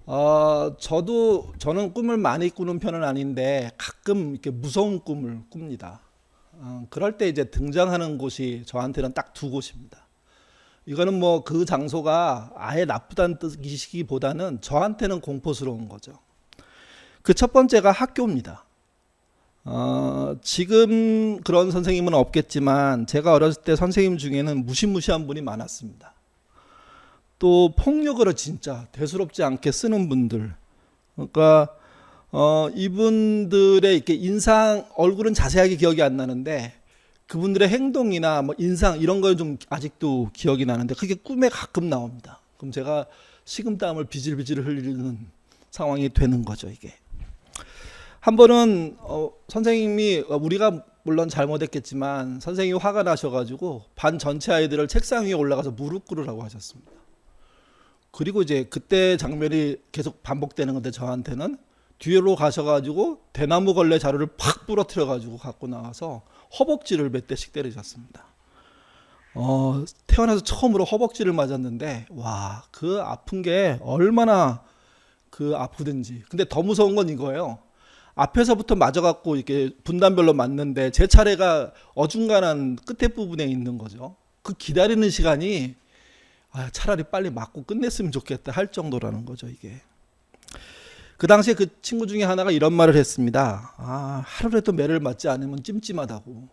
저는 꿈을 많이 꾸는 편은 아닌데 가끔 이렇게 무서운 꿈을 꿉니다. 그럴 때 이제 등장하는 곳이 저한테는 딱 두 곳입니다. 이거는 뭐 그 장소가 아예 나쁘다는 뜻이기보다는 저한테는 공포스러운 거죠. 그 첫 번째가 학교입니다. 지금 그런 선생님은 없겠지만 제가 어렸을 때 선생님 중에는 무시무시한 분이 많았습니다. 또 폭력으로 진짜 대수롭지 않게 쓰는 분들. 그러니까 이분들의 이렇게 인상, 얼굴은 자세하게 기억이 안 나는데 그분들의 행동이나 뭐 인상 이런 거 좀 아직도 기억이 나는데 그게 꿈에 가끔 나옵니다. 그럼 제가 식은땀을 비질비질 흘리는 상황이 되는 거죠, 이게. 한 번은 선생님이 우리가 물론 잘못했겠지만 선생님이 화가 나셔가지고 반 전체 아이들을 책상 위에 올라가서 무릎 꿇으라고 하셨습니다. 그리고 이제 그때 장면이 계속 반복되는 건데 저한테는 뒤로 가셔가지고 대나무 걸레 자루를 팍 부러뜨려가지고 갖고 나와서 허벅지를 몇 대씩 때리셨습니다. 태어나서 처음으로 허벅지를 맞았는데 와, 그 아픈 게 얼마나 그 아프든지. 근데 더 무서운 건 이거예요. 앞에서부터 맞아갖고 이렇게 분단별로 맞는데 제 차례가 어중간한 끝에 부분에 있는 거죠. 그 기다리는 시간이 차라리 빨리 맞고 끝냈으면 좋겠다 할 정도라는 거죠, 이게. 그 당시에 그 친구 중에 하나가 이런 말을 했습니다. 하루라도 매를 맞지 않으면 찜찜하다고.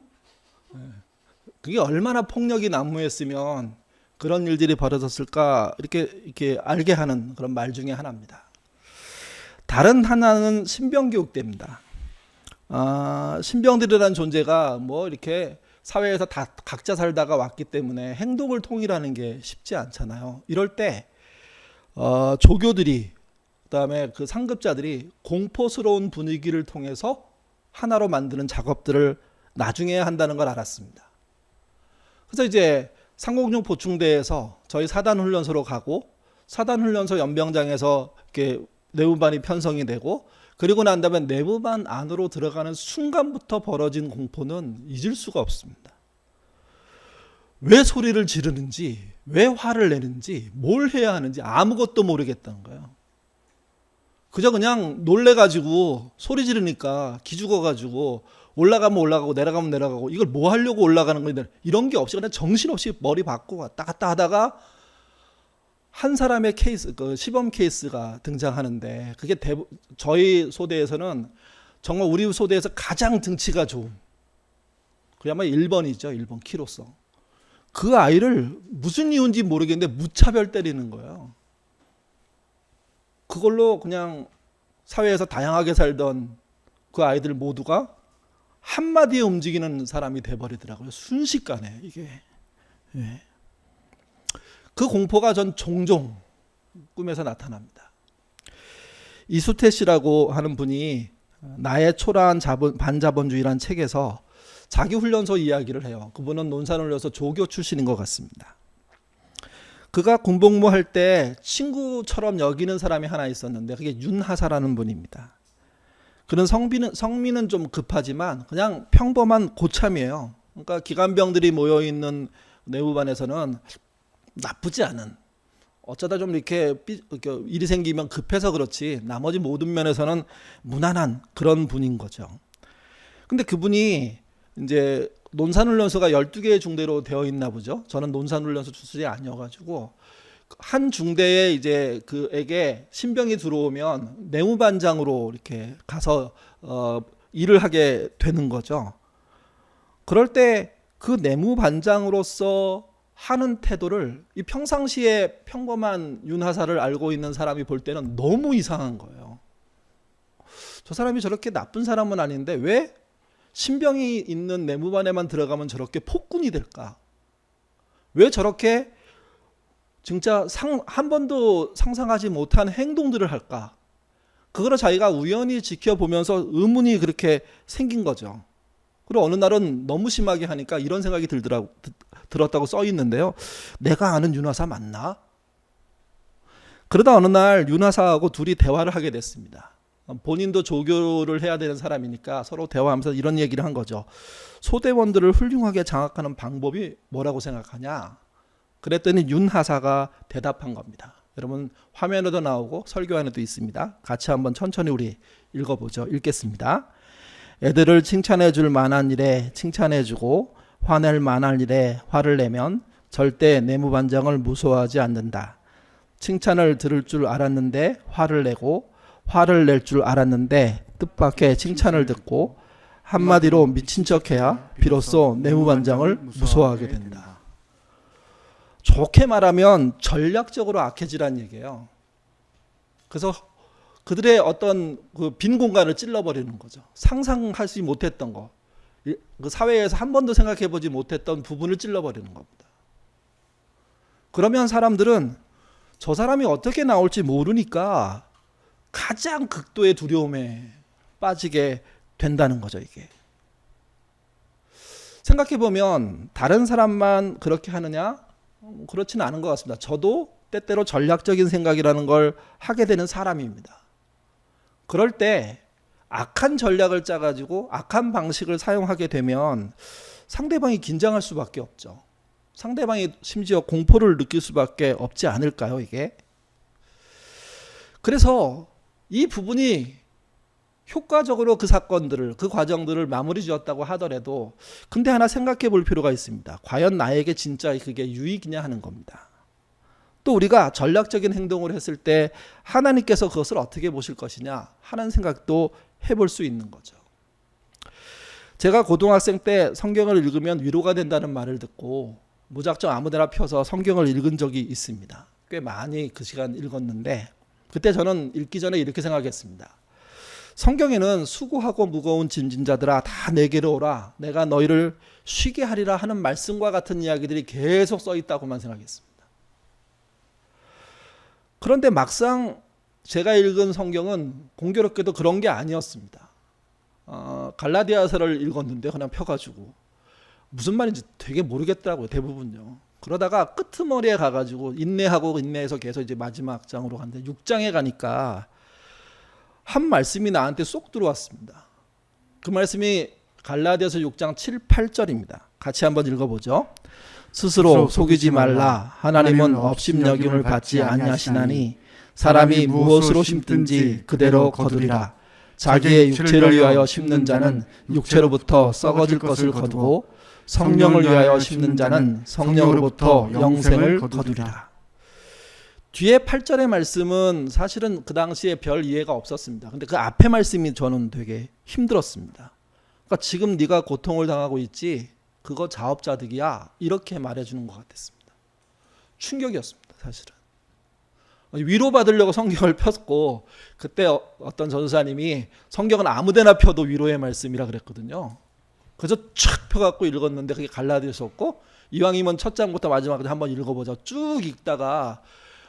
그게 얼마나 폭력이 난무했으면 그런 일들이 벌어졌을까 이렇게 알게 하는 그런 말 중에 하나입니다. 다른 하나는 신병교육대입니다. 신병들이라는 존재가 뭐 이렇게 사회에서 다 각자 살다가 왔기 때문에 행동을 통일하는 게 쉽지 않잖아요. 이럴 때 조교들이 그다음에 그 상급자들이 공포스러운 분위기를 통해서 하나로 만드는 작업들을 나중에 한다는 걸 알았습니다. 그래서 이제 상공용 보충대에서 저희 사단 훈련소로 가고 사단 훈련소 연병장에서 이렇게 내무반이 편성이 되고 그리고 난 다음에 내무반 안으로 들어가는 순간부터 벌어진 공포는 잊을 수가 없습니다. 왜 소리를 지르는지, 왜 화를 내는지, 뭘 해야 하는지 아무것도 모르겠다는 거예요. 그저 그냥 놀래가지고 소리 지르니까 기죽어가지고 올라가면 올라가고 내려가면 내려가고 이걸 뭐 하려고 올라가는 건데 이런 게 없이 그냥 정신없이 머리 받고 왔다 갔다 하다가 한 사람의 케이스, 그 시범 케이스가 등장하는데 그게 저희 소대에서는 정말 우리 소대에서 가장 등치가 좋은 그야말로 1번이죠. 1번 키로서. 그 아이를 무슨 이유인지 모르겠는데 무차별 때리는 거예요. 그걸로 그냥 사회에서 다양하게 살던 그 아이들 모두가 한마디에 움직이는 사람이 돼버리더라고요. 순식간에 이게. 예. 그 공포가 전 종종 꿈에서 나타납니다. 이수태 씨라고 하는 분이 나의 초라한 반자본주의라는 책에서 자기 훈련소 이야기를 해요. 그분은 논산훈련소 조교 출신인 것 같습니다. 그가 군복무할 때 친구처럼 여기는 사람이 하나 있었는데 그게 윤하사라는 분입니다. 그는 성미는 좀 급하지만 그냥 평범한 고참이에요. 그러니까 기관병들이 모여있는 내무반에서는 나쁘지 않은, 어쩌다 좀 이렇게 일이 생기면 급해서 그렇지 나머지 모든 면에서는 무난한 그런 분인 거죠. 근데 그분이 이제 논산훈련소가 12개의 중대로 되어 있나 보죠. 저는 논산훈련소 출신이 아니어가지고 한 중대에 이제 그에게 신병이 들어오면 내무반장으로 이렇게 가서 일을 하게 되는 거죠. 그럴 때 그 내무반장으로서 하는 태도를 이 평상시에 평범한 윤하사를 알고 있는 사람이 볼 때는 너무 이상한 거예요. 저 사람이 저렇게 나쁜 사람은 아닌데 왜 신병이 있는 내무반에만 들어가면 저렇게 폭군이 될까? 왜 저렇게 진짜 한 번도 상상하지 못한 행동들을 할까? 그거를 자기가 우연히 지켜보면서 의문이 그렇게 생긴 거죠. 그리고 어느 날은 너무 심하게 하니까 이런 생각이 들었다고 써 있는데요. 내가 아는 윤하사 맞나? 그러다 어느 날 윤하사하고 둘이 대화를 하게 됐습니다. 본인도 조교를 해야 되는 사람이니까 서로 대화하면서 이런 얘기를 한 거죠. 소대원들을 훌륭하게 장악하는 방법이 뭐라고 생각하냐? 그랬더니 윤하사가 대답한 겁니다. 여러분 화면에도 나오고 설교안에도 있습니다. 같이 한번 천천히 우리 읽어보죠. 읽겠습니다. 애들을 칭찬해 줄 만한 일에 칭찬해 주고 화낼 만한 일에 화를 내면 절대 내무반장을 무서워하지 않는다. 칭찬을 들을 줄 알았는데 화를 내고 화를 낼 줄 알았는데 뜻밖의 칭찬을 듣고 한마디로 미친 척해야 비로소 내무반장을 무서워하게 된다. 좋게 말하면 전략적으로 악해지란 얘기예요. 그래서 그들의 어떤 그 빈 공간을 찔러버리는 거죠. 상상하지 못했던 거, 그 사회에서 한 번도 생각해보지 못했던 부분을 찔러버리는 겁니다. 그러면 사람들은 저 사람이 어떻게 나올지 모르니까 가장 극도의 두려움에 빠지게 된다는 거죠, 이게. 생각해보면 다른 사람만 그렇게 하느냐? 그렇지는 않은 것 같습니다. 저도 때때로 전략적인 생각이라는 걸 하게 되는 사람입니다. 그럴 때 악한 전략을 짜가지고 악한 방식을 사용하게 되면 상대방이 긴장할 수밖에 없죠. 상대방이 심지어 공포를 느낄 수밖에 없지 않을까요, 이게? 그래서 이 부분이 효과적으로 그 사건들을, 그 과정들을 마무리 지었다고 하더라도 근데 하나 생각해 볼 필요가 있습니다. 과연 나에게 진짜 그게 유익이냐 하는 겁니다. 또 우리가 전략적인 행동을 했을 때 하나님께서 그것을 어떻게 보실 것이냐 하는 생각도 해볼 수 있는 거죠. 제가 고등학생 때 성경을 읽으면 위로가 된다는 말을 듣고 무작정 아무데나 펴서 성경을 읽은 적이 있습니다. 꽤 많이 그 시간 읽었는데 그때 저는 읽기 전에 이렇게 생각했습니다. 성경에는 수고하고 무거운 짐진 자들아 다 내게로 오라 내가 너희를 쉬게 하리라 하는 말씀과 같은 이야기들이 계속 써 있다고만 생각했습니다. 그런데 막상 제가 읽은 성경은 공교롭게도 그런 게 아니었습니다. 갈라디아서를 읽었는데 그냥 펴가지고 무슨 말인지 되게 모르겠더라고요, 대부분요. 그러다가 끄트머리에 가가지고 인내하고 인내해서 계속 이제 마지막 장으로 갔는데 6장에 가니까 한 말씀이 나한테 쏙 들어왔습니다. 그 말씀이 갈라디아서 6장 7, 8절입니다. 같이 한번 읽어보죠. 스스로 속이지 말라. 하나님은 업신여김을 받지 아니하시나니 사람이 무엇으로 심든지 그대로 거두리라. 자기의 육체를 위하여 심는 자는 육체로부터 썩어질 것을 거두고 성령을 위하여 심는 자는 성령으로부터 영생을 거두리라. 뒤에 8절의 말씀은 사실은 그 당시에 별 이해가 없었습니다. 근데 그 앞에 말씀이 저는 되게 힘들었습니다. 그러니까 지금 네가 고통을 당하고 있지 그거 자업자득이야 이렇게 말해주는 것 같았습니다. 충격이었습니다, 사실은. 위로받으려고 성경을 폈고 그때 어떤 전도사님이 성경은 아무데나 펴도 위로의 말씀이라 그랬거든요. 그래서 촥 펴갖고 읽었는데 그게 갈라디아서였고 이왕이면 첫 장부터 마지막까지 한번 읽어보자. 쭉 읽다가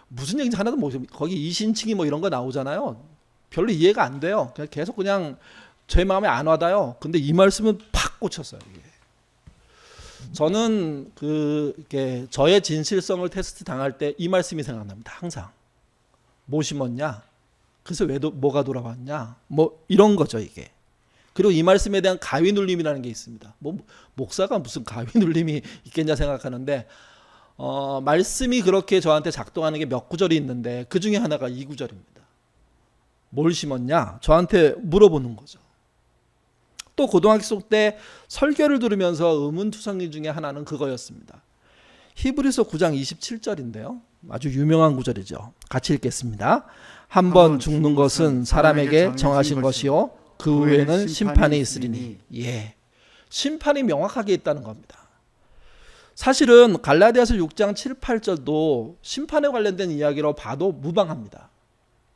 무슨 얘기인지 하나도 모르겠어요. 거기 이신칭이 뭐 이런 거 나오잖아요. 별로 이해가 안 돼요. 계속 그냥 제 마음에 안 와닿아요. 근데 이 말씀은 팍 꽂혔어요. 이게. 저는 이렇게 저의 진실성을 테스트 당할 때 이 말씀이 생각납니다. 항상. 뭐 심었냐? 그래서 뭐가 돌아왔냐? 뭐 이런 거죠, 이게. 그리고 이 말씀에 대한 가위 눌림이라는 게 있습니다. 뭐 목사가 무슨 가위 눌림이 있겠냐 생각하는데 말씀이 그렇게 저한테 작동하는 게 몇 구절이 있는데 그 중에 하나가 이 구절입니다. 뭘 심었냐? 저한테 물어보는 거죠. 또 고등학교 때 설교를 들으면서 의문투성이 중에 하나는 그거였습니다. 히브리서 9장 27절인데요. 아주 유명한 구절이죠. 같이 읽겠습니다. 한 번 죽는 것은 사람에게 정하신 것이요 그 후에는 심판이 있으리니. 예, 심판이 명확하게 있다는 겁니다. 사실은 갈라디아서 6장 7, 8절도 심판에 관련된 이야기로 봐도 무방합니다.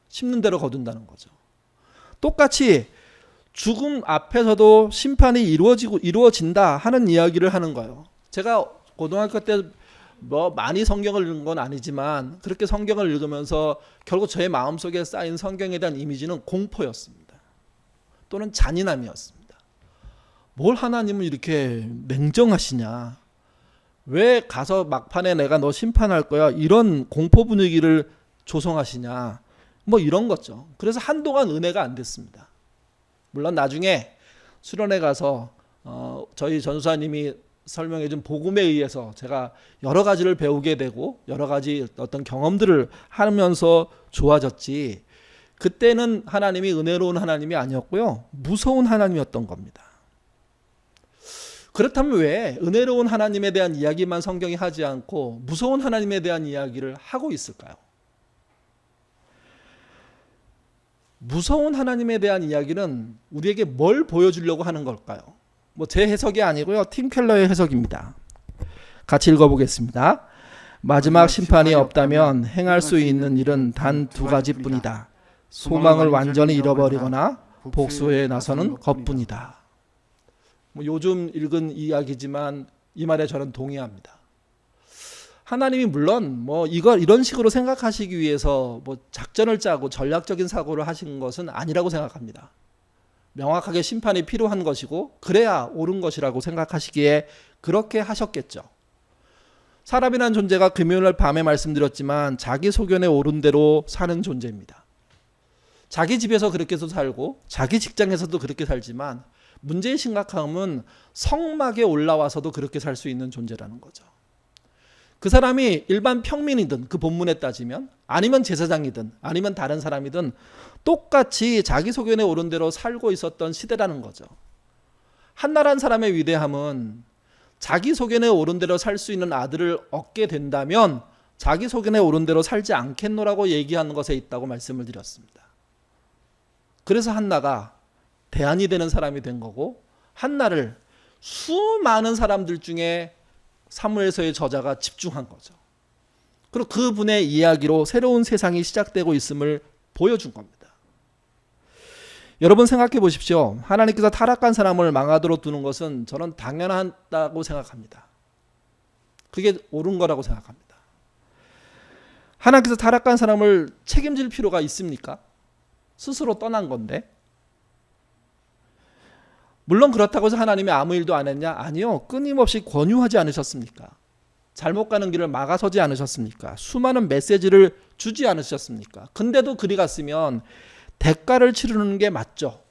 심는 대로 거둔다는 거죠. 똑같이 죽음 앞에서도 심판이 이루어진다 하는 이야기를 하는 거예요. 제가 고등학교 때 뭐 많이 성경을 읽은 건 아니지만 그렇게 성경을 읽으면서 결국 저의 마음속에 쌓인 성경에 대한 이미지는 공포였습니다. 또는 잔인함이었습니다. 뭘 하나님은 이렇게 냉정하시냐? 왜 가서 막판에 내가 너 심판할 거야? 이런 공포 분위기를 조성하시냐? 뭐 이런 거죠. 그래서 한동안 은혜가 안 됐습니다. 물론 나중에 수련회 가서 저희 전수사님이 설명해 준 복음에 의해서 제가 여러 가지를 배우게 되고 여러 가지 어떤 경험들을 하면서 좋아졌지, 그때는 하나님이 은혜로운 하나님이 아니었고요, 무서운 하나님이었던 겁니다. 그렇다면 왜 은혜로운 하나님에 대한 이야기만 성경이 하지 않고 무서운 하나님에 대한 이야기를 하고 있을까요? 무서운 하나님에 대한 이야기는 우리에게 뭘 보여주려고 하는 걸까요? 제 해석이 아니고요, 팀 켈러의 해석입니다. 같이 읽어보겠습니다. 마지막 심판이 없다면 행할 수 있는 일은 단 두 가지뿐이다. 소망을 완전히 잃어버리거나 복수에 나서는 것뿐이다. 요즘 읽은 이야기지만 이 말에 저는 동의합니다. 하나님이 물론 이걸 이런 식으로 생각하시기 위해서 작전을 짜고 전략적인 사고를 하신 것은 아니라고 생각합니다. 명확하게 심판이 필요한 것이고 그래야 옳은 것이라고 생각하시기에 그렇게 하셨겠죠. 사람이란 존재가 금요일 밤에 말씀드렸지만 자기 소견에 오른 대로 사는 존재입니다. 자기 집에서 그렇게도 살고 자기 직장에서도 그렇게 살지만 문제의 심각함은 성막에 올라와서도 그렇게 살 수 있는 존재라는 거죠. 그 사람이 일반 평민이든 그 본문에 따지면 아니면 제사장이든 아니면 다른 사람이든 똑같이 자기 소견에 오른 대로 살고 있었던 시대라는 거죠. 한나라는 사람의 위대함은 자기 소견에 오른 대로 살 수 있는 아들을 얻게 된다면 자기 소견에 오른 대로 살지 않겠노라고 얘기하는 것에 있다고 말씀을 드렸습니다. 그래서 한나가 대안이 되는 사람이 된 거고, 한나를 수많은 사람들 중에 사무엘서의 저자가 집중한 거죠. 그리고 그분의 이야기로 새로운 세상이 시작되고 있음을 보여준 겁니다. 여러분 생각해 보십시오. 하나님께서 타락한 사람을 망하도록 두는 것은 저는 당연하다고 생각합니다. 그게 옳은 거라고 생각합니다. 하나님께서 타락한 사람을 책임질 필요가 있습니까? 스스로 떠난 건데. 물론 그렇다고 해서 하나님이 아무 일도 안 했냐? 아니요. 끊임없이 권유하지 않으셨습니까? 잘못 가는 길을 막아서지 않으셨습니까? 수많은 메시지를 주지 않으셨습니까? 근데도 그리 갔으면 대가를 치르는 게 맞죠.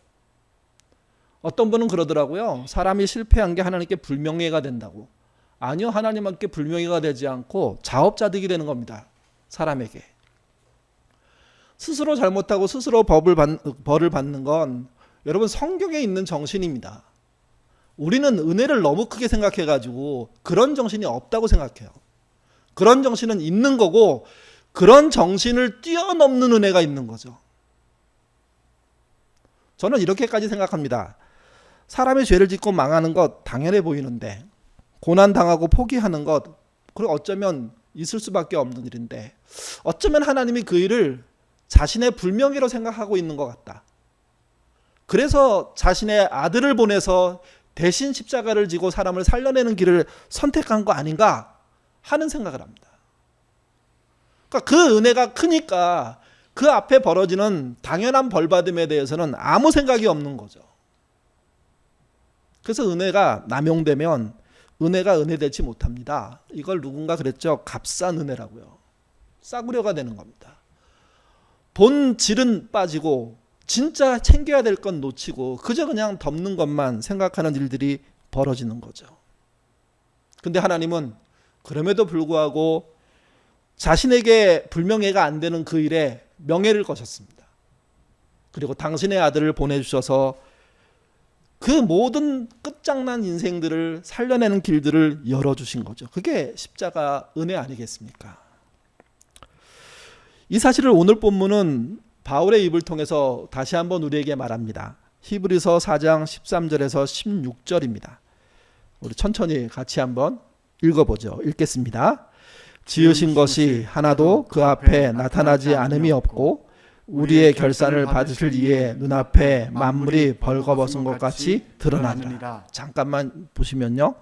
어떤 분은 그러더라고요. 사람이 실패한 게 하나님께 불명예가 된다고. 아니요. 하나님께 불명예가 되지 않고 자업자득이 되는 겁니다. 사람에게. 스스로 잘못하고 스스로 벌을 받는 건 여러분 성경에 있는 정신입니다. 우리는 은혜를 너무 크게 생각해가지고 그런 정신이 없다고 생각해요. 그런 정신은 있는 거고 그런 정신을 뛰어넘는 은혜가 있는 거죠. 저는 이렇게까지 생각합니다. 사람이 죄를 짓고 망하는 것 당연해 보이는데, 고난당하고 포기하는 것, 그리고 어쩌면 있을 수밖에 없는 일인데, 어쩌면 하나님이 그 일을 자신의 불명예로 생각하고 있는 것 같다. 그래서 자신의 아들을 보내서 대신 십자가를 지고 사람을 살려내는 길을 선택한 거 아닌가 하는 생각을 합니다. 그러니까 그 은혜가 크니까 그 앞에 벌어지는 당연한 벌받음에 대해서는 아무 생각이 없는 거죠. 그래서 은혜가 남용되면 은혜가 은혜되지 못합니다. 이걸 누군가 그랬죠. 값싼 은혜라고요. 싸구려가 되는 겁니다. 본질은 빠지고 진짜 챙겨야 될 건 놓치고 그저 그냥 덮는 것만 생각하는 일들이 벌어지는 거죠. 근데 하나님은 그럼에도 불구하고 자신에게 불명예가 안 되는 그 일에 명예를 거셨습니다. 그리고 당신의 아들을 보내주셔서 그 모든 끝장난 인생들을 살려내는 길들을 열어주신 거죠. 그게 십자가 은혜 아니겠습니까? 이 사실을 오늘 본문은 바울의 입을 통해서 다시 한번 우리에게 말합니다. 히브리서 4장 13절에서 16절입니다. 우리 천천히 같이 한번 읽어보죠. 읽겠습니다. 지으신 것이 하나도 그 앞에 나타나지 않음이 없고 우리의 결산을 받으실 이에 눈앞에 만물이 벌거벗은 것 같이 드러나니라. 잠깐만 보시면요.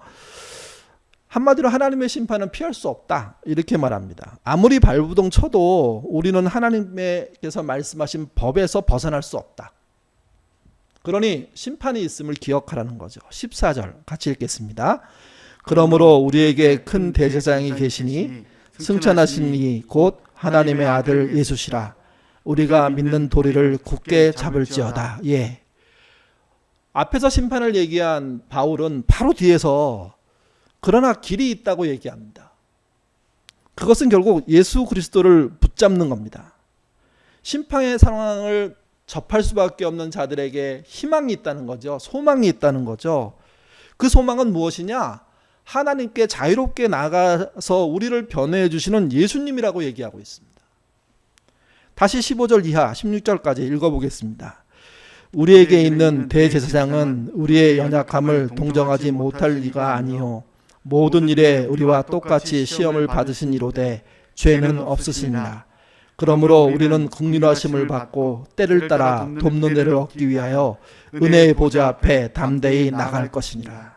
한마디로 하나님의 심판은 피할 수 없다 이렇게 말합니다. 아무리 발부동 쳐도 우리는 하나님께서 말씀하신 법에서 벗어날 수 없다. 그러니 심판이 있음을 기억하라는 거죠. 14절 같이 읽겠습니다. 그러므로 우리에게 큰 대제사장이 계시니 승천하신 이 곧 하나님의 아들 예수시라. 우리가 믿는 도리를 굳게 잡을지어다. 앞에서 심판을 얘기한 바울은 바로 뒤에서 그러나 길이 있다고 얘기합니다. 그것은 결국 예수 그리스도를 붙잡는 겁니다. 심판의 상황을 접할 수밖에 없는 자들에게 희망이 있다는 거죠. 소망이 있다는 거죠. 그 소망은 무엇이냐? 하나님께 자유롭게 나가서 우리를 변호해 주시는 예수님이라고 얘기하고 있습니다. 다시 15절 이하 16절까지 읽어보겠습니다. 우리에게 있는 대제사장은 우리의 연약함을 동정하지 못할 리가 아니요 모든 일에 우리와 똑같이 시험을 받으신 이로되 죄는 없으시니라. 그러므로 우리는 긍휼하심을 받고 때를 따라 돕는 애를 얻기 위하여 은혜의 보좌 앞에 담대히 나갈 것이니라.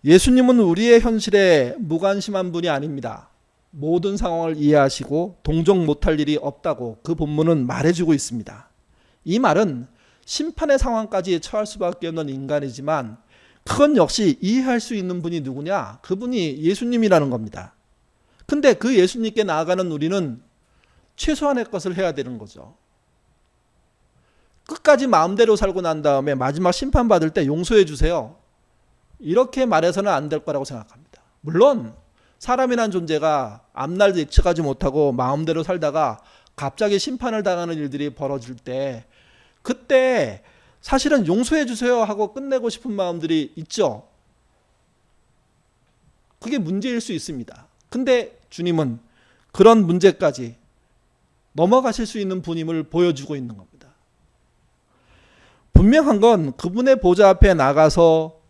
예수님은 우리의 현실에 무관심한 분이 아닙니다. 모든 상황을 이해하시고 동정 못할 일이 없다고 그 본문은 말해주고 있습니다. 이 말은 심판의 상황까지 처할 수밖에 없는 인간이지만 그건 역시 이해할 수 있는 분이 누구냐? 그분이 예수님이라는 겁니다. 근데 그 예수님께 나아가는 우리는 최소한의 것을 해야 되는 거죠. 끝까지 마음대로 살고 난 다음에 마지막 심판받을 때 용서해 주세요. 이렇게 말해서는 안 될 거라고 생각합니다. 물론 사람이란 존재가 앞날 예측하지 못하고 마음대로 살다가 갑자기 심판을 당하는 일들이 벌어질 때 그때 사실은 용서해 주세요 하고 끝내고 싶은 마음들이 있죠. 그게 문제일 수 있습니다. 근데 주님은 그런 문제까지 넘어가실 수 있는 분임을 보여주고 있는 겁니다. 분명한 건 그분의 보좌 앞에 나가서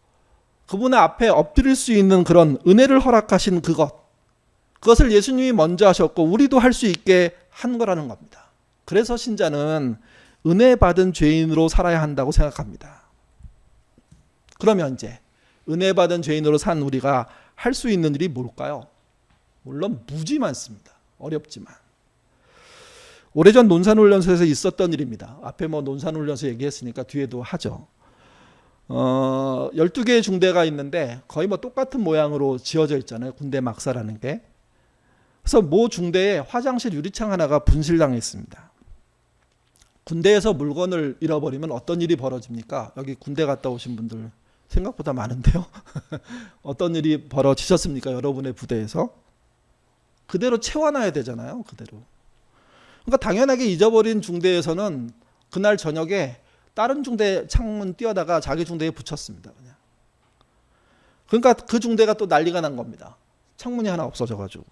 그분의 앞에 엎드릴 수 있는 그런 은혜를 허락하신 그것을 예수님이 먼저 하셨고 우리도 할 수 있게 한 거라는 겁니다. 그래서 신자는 은혜 받은 죄인으로 살아야 한다고 생각합니다. 그러면 이제 은혜 받은 죄인으로 산 우리가 할 수 있는 일이 뭘까요? 물론 무지 많습니다. 어렵지만. 오래전 논산훈련소에서 있었던 일입니다. 앞에 논산훈련소 얘기했으니까 뒤에도 하죠. 12개의 중대가 있는데 거의 똑같은 모양으로 지어져 있잖아요. 군대 막사라는 게. 그래서 모 중대에 화장실 유리창 하나가 분실당했습니다. 군대에서 물건을 잃어버리면 어떤 일이 벌어집니까? 여기 군대 갔다 오신 분들 생각보다 많은데요. 어떤 일이 벌어지셨습니까? 여러분의 부대에서? 그대로 채워놔야 되잖아요. 그대로. 그러니까 당연하게 잊어버린 중대에서는 그날 저녁에 다른 중대 창문 띄어다가 자기 중대에 붙였습니다. 그냥. 그러니까 그 중대가 또 난리가 난 겁니다. 창문이 하나 없어져가지고.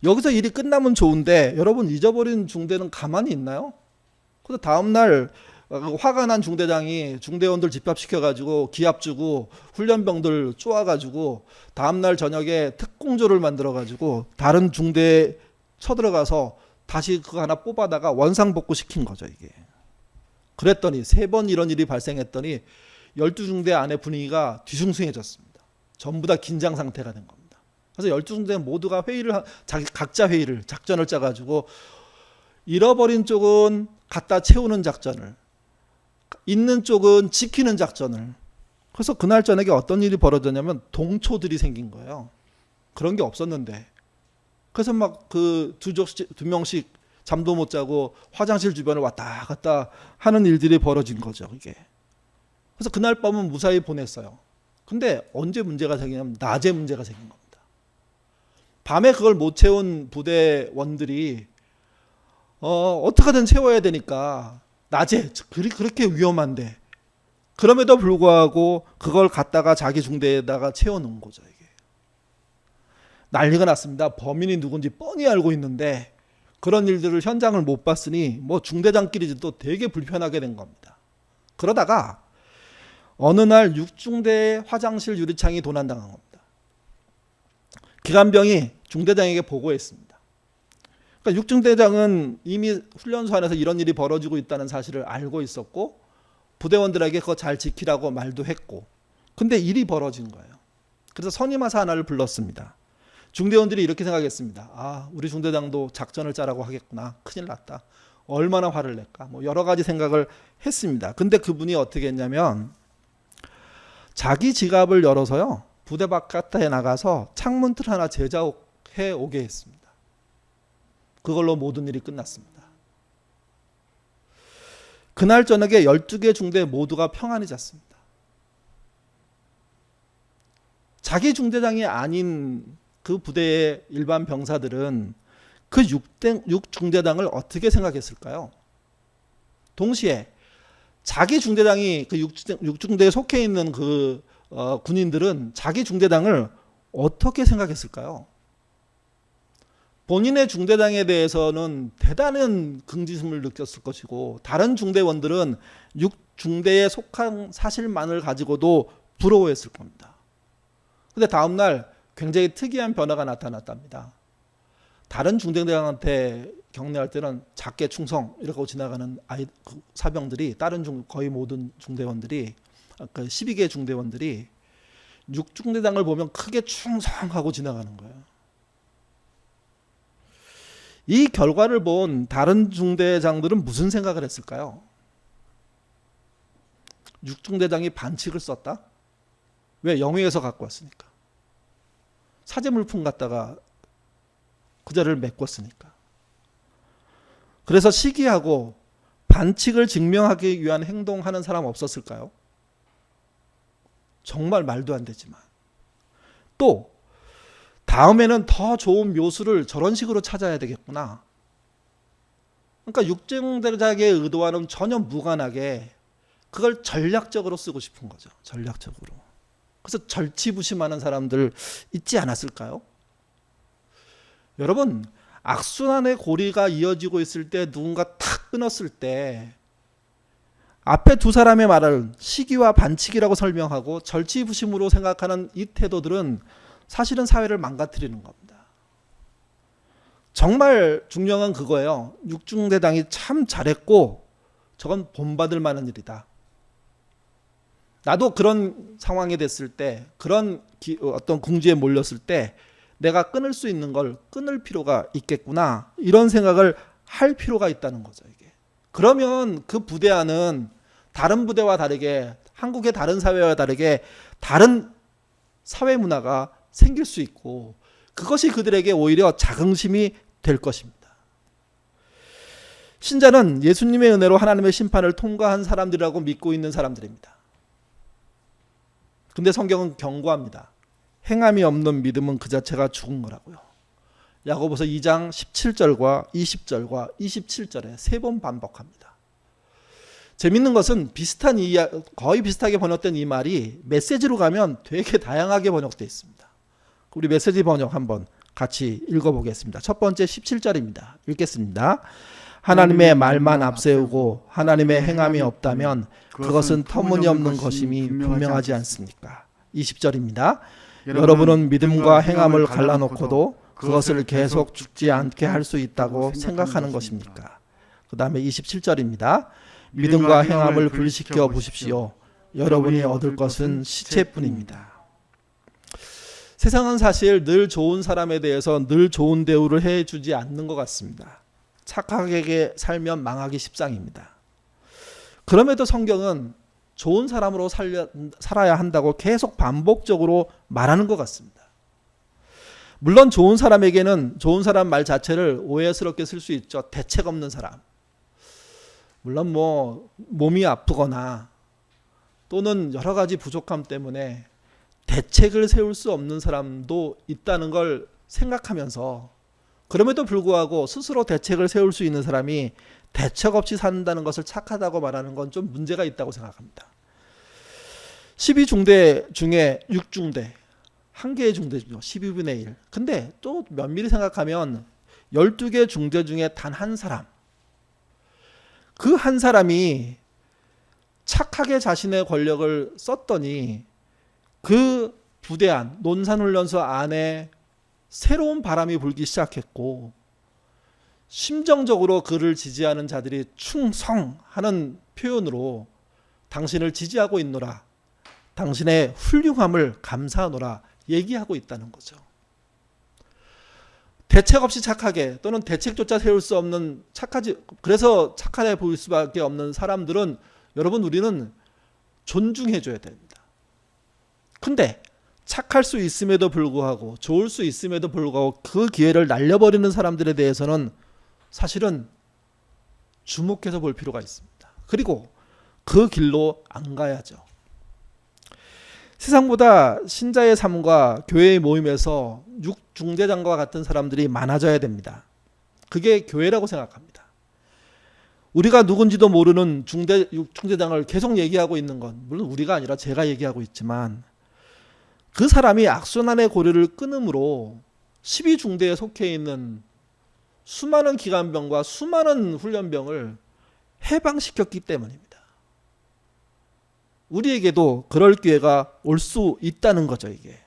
여기서 일이 끝나면 좋은데 여러분 잊어버린 중대는 가만히 있나요? 그래서 다음날 화가 난 중대장이 중대원들 집합시켜가지고 기합 주고 훈련병들 쪼아가지고 다음날 저녁에 특공조를 만들어가지고 다른 중대에 쳐들어가서 다시 그거 하나 뽑아다가 원상복구 시킨 거죠. 이게. 그랬더니 3번 이런 일이 발생했더니 12중대 안의 분위기가 뒤숭숭해졌습니다. 전부 다 긴장 상태가 된 겁니다. 그래서 12중대 모두가 각자 회의를 작전을 짜가지고 잃어버린 쪽은 갖다 채우는 작전을 있는 쪽은 지키는 작전을 그래서 그날 저녁에 어떤 일이 벌어졌냐면 동초들이 생긴 거예요. 그런 게 없었는데 그래서 막 그 두 명씩 잠도 못 자고 화장실 주변을 왔다 갔다 하는 일들이 벌어진 거죠. 이게. 그래서 그날 밤은 무사히 보냈어요. 근데 언제 문제가 생기냐면 낮에 문제가 생긴 겁니다. 밤에 그걸 못 채운 부대원들이 어떻게든 채워야 되니까 낮에 그렇게 위험한데 그럼에도 불구하고 그걸 갖다가 자기 중대에다가 채워놓은 거죠. 이게. 난리가 났습니다. 범인이 누군지 뻔히 알고 있는데 그런 일들을 현장을 못 봤으니 중대장끼리도 되게 불편하게 된 겁니다. 그러다가 어느 날 6중대의 화장실 유리창이 도난당한 겁니다. 기관병이 중대장에게 보고했습니다. 그러니까 6중대장은 이미 훈련소 안에서 이런 일이 벌어지고 있다는 사실을 알고 있었고 부대원들에게 그거 잘 지키라고 말도 했고 근데 일이 벌어진 거예요. 그래서 선임하사 하나를 불렀습니다. 중대원들이 이렇게 생각했습니다. 우리 중대장도 작전을 짜라고 하겠구나. 큰일 났다. 얼마나 화를 낼까. 여러 가지 생각을 했습니다. 근데 그분이 어떻게 했냐면 자기 지갑을 열어서요. 부대 바깥에 나가서 창문틀 하나 제작해 오게 했습니다. 그걸로 모든 일이 끝났습니다. 그날 저녁에 12개 중대 모두가 평안히 잤습니다. 자기 중대장이 아닌 그 부대의 일반 병사들은 그 6중대장을 어떻게 생각했을까요? 동시에 자기 중대장이 그 6중대에 속해 있는 그 군인들은 자기 중대장을 어떻게 생각했을까요? 본인의 중대장에 대해서는 대단한 긍지심을 느꼈을 것이고 다른 중대원들은 6중대에 속한 사실만을 가지고도 부러워했을 겁니다. 근데 다음날 굉장히 특이한 변화가 나타났답니다. 다른 중대장한테 격려할 때는 작게 충성 이렇게 지나가는 사병들이 다른 거의 모든 중대원들이 12개 중대원들이 6중대장을 보면 크게 충성하고 지나가는 거예요. 이 결과를 본 다른 중대장들은 무슨 생각을 했을까요? 6중대장이 반칙을 썼다? 왜? 영위에서 갖고 왔으니까. 사제물품 갖다가 그 자리를 메꿨으니까. 그래서 시기하고 반칙을 증명하기 위한 행동하는 사람 없었을까요? 정말 말도 안 되지만. 또 다음에는 더 좋은 묘수를 저런 식으로 찾아야 되겠구나. 그러니까 6중대장의 의도와는 전혀 무관하게 그걸 전략적으로 쓰고 싶은 거죠. 전략적으로. 그래서 절치부심하는 사람들 있지 않았을까요? 여러분, 악순환의 고리가 이어지고 있을 때 누군가 탁 끊었을 때 앞에 두 사람의 말을 시기와 반칙이라고 설명하고 절치부심으로 생각하는 이 태도들은 사실은 사회를 망가뜨리는 겁니다. 정말 중요한 그거예요. 6중대장이 참 잘했고 저건 본받을 만한 일이다. 나도 그런 상황이 됐을 때, 그런 어떤 궁지에 몰렸을 때 내가 끊을 수 있는 걸 끊을 필요가 있겠구나, 이런 생각을 할 필요가 있다는 거죠. 이게. 그러면 그 부대 안은 다른 부대와 다르게, 한국의 다른 사회와 다르게 다른 사회 문화가 생길 수 있고 그것이 그들에게 오히려 자긍심이 될 것입니다. 신자는 예수님의 은혜로 하나님의 심판을 통과한 사람들이라고 믿고 있는 사람들입니다. 근데 성경은 경고합니다. 행함이 없는 믿음은 그 자체가 죽은 거라고요. 야고보서 2장 17절과 20절과 27절에 3번 반복합니다. 재밌는 것은 거의 비슷하게 번역된 이 말이 메시지로 가면 되게 다양하게 번역되어 있습니다. 우리 메시지 번역 한번 같이 읽어보겠습니다. 첫 번째 17절입니다. 읽겠습니다. 하나님의 말만 앞세우고 하나님의 행함이 없다면 그것은 터무니없는 것임이 분명하지 않습니까? 20절입니다. 여러분은 믿음과 행함을 갈라놓고도 그것을 계속 죽지 않게 할 수 있다고 생각하는 것입니까? 그 다음에 27절입니다. 믿음과 행함을 분리시켜 보십시오. 여러분이 얻을 것은 시체뿐입니다. 세상은 사실 늘 좋은 사람에 대해서 늘 좋은 대우를 해주지 않는 것 같습니다. 착하게 살면 망하기 십상입니다. 그럼에도 성경은 좋은 사람으로 살아야 한다고 계속 반복적으로 말하는 것 같습니다. 물론 좋은 사람에게는 좋은 사람 말 자체를 오해스럽게 쓸 수 있죠. 대책 없는 사람. 물론 몸이 아프거나 또는 여러 가지 부족함 때문에 대책을 세울 수 없는 사람도 있다는 걸 생각하면서 그럼에도 불구하고 스스로 대책을 세울 수 있는 사람이 대책 없이 산다는 것을 착하다고 말하는 건 좀 문제가 있다고 생각합니다. 12중대 중에 6중대, 한 개의 중대죠. 12분의 1. 근데 또 면밀히 생각하면 12개 중대 중에 단 한 사람, 그 한 사람이 착하게 자신의 권력을 썼더니 그 부대 안, 논산훈련소 안에 새로운 바람이 불기 시작했고 심정적으로 그를 지지하는 자들이 충성하는 표현으로 당신을 지지하고 있노라, 당신의 훌륭함을 감사하노라 얘기하고 있다는 거죠. 대책 없이 착하게 또는 대책조차 세울 수 없는 그래서 착하게 보일 수밖에 없는 사람들은 여러분 우리는 존중해 줘야 됩니다. 근데 착할 수 있음에도 불구하고 좋을 수 있음에도 불구하고 그 기회를 날려버리는 사람들에 대해서는 사실은 주목해서 볼 필요가 있습니다. 그리고 그 길로 안 가야죠. 세상보다 신자의 삶과 교회의 모임에서 육중재장과 같은 사람들이 많아져야 됩니다. 그게 교회라고 생각합니다. 우리가 누군지도 모르는 육중재장을 계속 얘기하고 있는 건 물론 우리가 아니라 제가 얘기하고 있지만 그 사람이 악순환의 고리를 끊음으로 12중대에 속해 있는 수많은 기관병과 수많은 훈련병을 해방시켰기 때문입니다. 우리에게도 그럴 기회가 올 수 있다는 거죠. 이게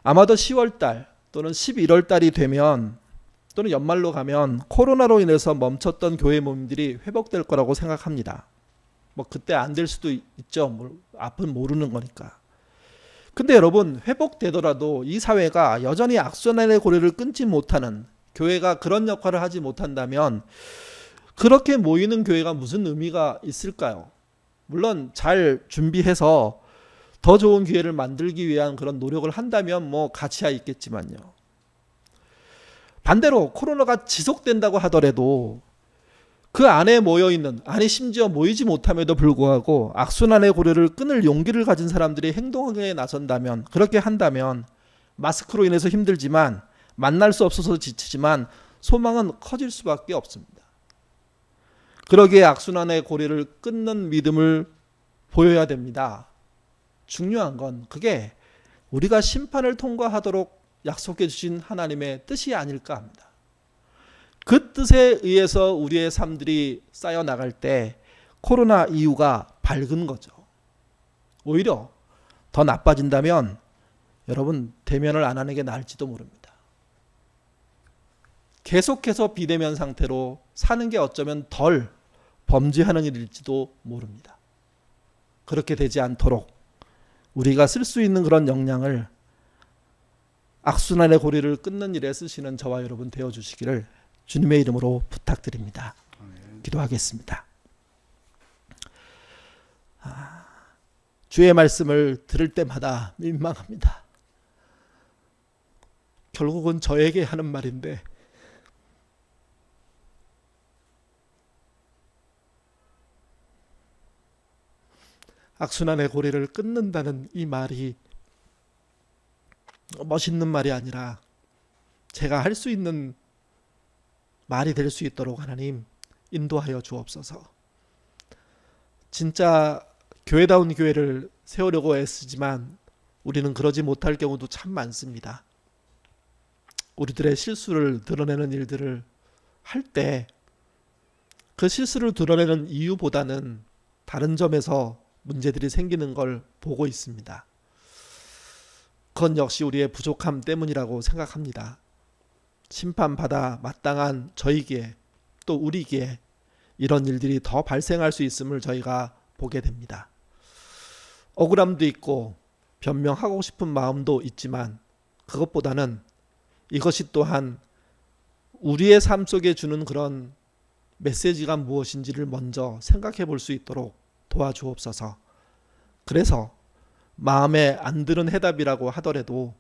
아마도 10월달 또는 11월달이 되면 또는 연말로 가면 코로나로 인해서 멈췄던 교회 모임들이 회복될 거라고 생각합니다. 뭐 그때 안 될 수도 있죠. 앞은 모르는 거니까. 근데 여러분, 회복되더라도 이 사회가 여전히 악순환의 고리를 끊지 못하는, 교회가 그런 역할을 하지 못한다면 그렇게 모이는 교회가 무슨 의미가 있을까요? 물론 잘 준비해서 더 좋은 기회를 만들기 위한 그런 노력을 한다면 뭐 가치야 있겠지만요. 반대로 코로나가 지속된다고 하더라도 그 안에 모여있는, 아니 심지어 모이지 못함에도 불구하고 악순환의 고리를 끊을 용기를 가진 사람들이 행동에 나선다면, 그렇게 한다면 마스크로 인해서 힘들지만, 만날 수 없어서 지치지만 소망은 커질 수밖에 없습니다. 그러기에 악순환의 고리를 끊는 믿음을 보여야 됩니다. 중요한 건 그게 우리가 심판을 통과하도록 약속해 주신 하나님의 뜻이 아닐까 합니다. 그 뜻에 의해서 우리의 삶들이 쌓여 나갈 때 코로나 이후가 밝은 거죠. 오히려 더 나빠진다면 여러분, 대면을 안 하는 게 나을지도 모릅니다. 계속해서 비대면 상태로 사는 게 어쩌면 덜 범죄하는 일일지도 모릅니다. 그렇게 되지 않도록 우리가 쓸 수 있는 그런 역량을 악순환의 고리를 끊는 일에 쓰시는 저와 여러분 되어주시기를 주님의 이름으로 부탁드립니다. 기도하겠습니다. 주의 말씀을 들을 때마다 민망합니다. 결국은 저에게 하는 말인데 악순환의 고리를 끊는다는 이 말이 멋있는 말이 아니라 제가 할 수 있는 말이 될 수 있도록 하나님 인도하여 주옵소서. 진짜 교회다운 교회를 세우려고 애쓰지만 우리는 그러지 못할 경우도 참 많습니다. 우리들의 실수를 드러내는 일들을 할 때 그 실수를 드러내는 이유보다는 다른 점에서 문제들이 생기는 걸 보고 있습니다. 그건 역시 우리의 부족함 때문이라고 생각합니다. 심판받아 마땅한 저희기에 또 우리기에 이런 일들이 더 발생할 수 있음을 저희가 보게 됩니다. 억울함도 있고 변명하고 싶은 마음도 있지만 그것보다는 이것이 또한 우리의 삶 속에 주는 그런 메시지가 무엇인지를 먼저 생각해 볼 수 있도록 도와주옵소서. 그래서 마음에 안 드는 해답이라고 하더라도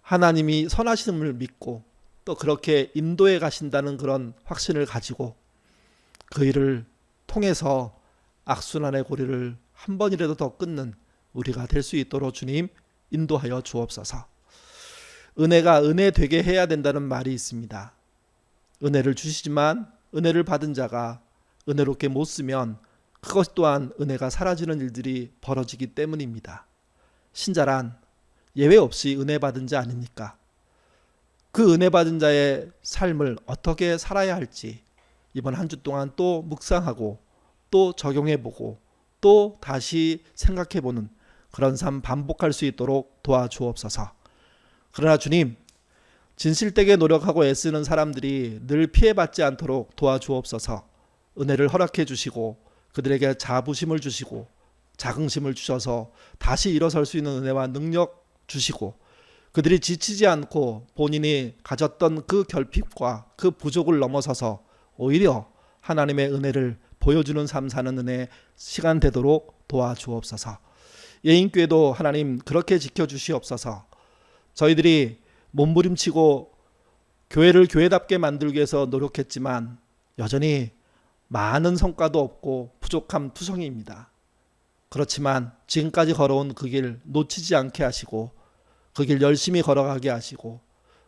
하나님이 선하심을 믿고 또 그렇게 인도해 가신다는 그런 확신을 가지고 그 일을 통해서 악순환의 고리를 한 번이라도 더 끊는 우리가 될 수 있도록 주님 인도하여 주옵소서. 은혜가 은혜 되게 해야 된다는 말이 있습니다. 은혜를 주시지만 은혜를 받은 자가 은혜롭게 못 쓰면 그것 또한 은혜가 사라지는 일들이 벌어지기 때문입니다. 신자란 예외 없이 은혜 받은 자 아닙니까? 그 은혜 받은 자의 삶을 어떻게 살아야 할지 이번 한 주 동안 또 묵상하고 또 적용해보고 또 다시 생각해보는 그런 삶 반복할 수 있도록 도와주옵소서. 그러나 주님, 진실되게 노력하고 애쓰는 사람들이 늘 피해받지 않도록 도와주옵소서. 은혜를 허락해 주시고 그들에게 자부심을 주시고 자긍심을 주셔서 다시 일어설 수 있는 은혜와 능력 주시고 그들이 지치지 않고 본인이 가졌던 그 결핍과 그 부족을 넘어서서 오히려 하나님의 은혜를 보여주는 삶 사는 은혜 시간 되도록 도와주옵소서. 예인교회도 하나님 그렇게 지켜주시옵소서. 저희들이 몸부림치고 교회를 교회답게 만들기 위해서 노력했지만 여전히 많은 성과도 없고 부족함 투성이입니다. 그렇지만 지금까지 걸어온 그 길 놓치지 않게 하시고 그 길 열심히 걸어가게 하시고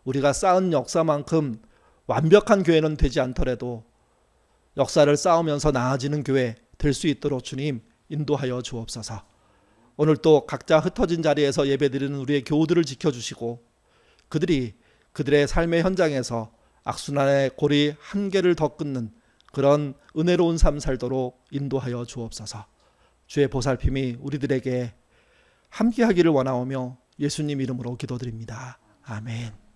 우리가 쌓은 역사만큼 완벽한 교회는 되지 않더라도 역사를 쌓으면서 나아지는 교회 될 수 있도록 주님 인도하여 주옵소서. 오늘 또 각자 흩어진 자리에서 예배드리는 우리의 교우들을 지켜주시고 그들이 그들의 삶의 현장에서 악순환의 고리 한 개를 더 끊는 그런 은혜로운 삶 살도록 인도하여 주옵소서. 주의 보살핌이 우리들에게 함께하기를 원하오며 예수님 이름으로 기도드립니다. 아멘.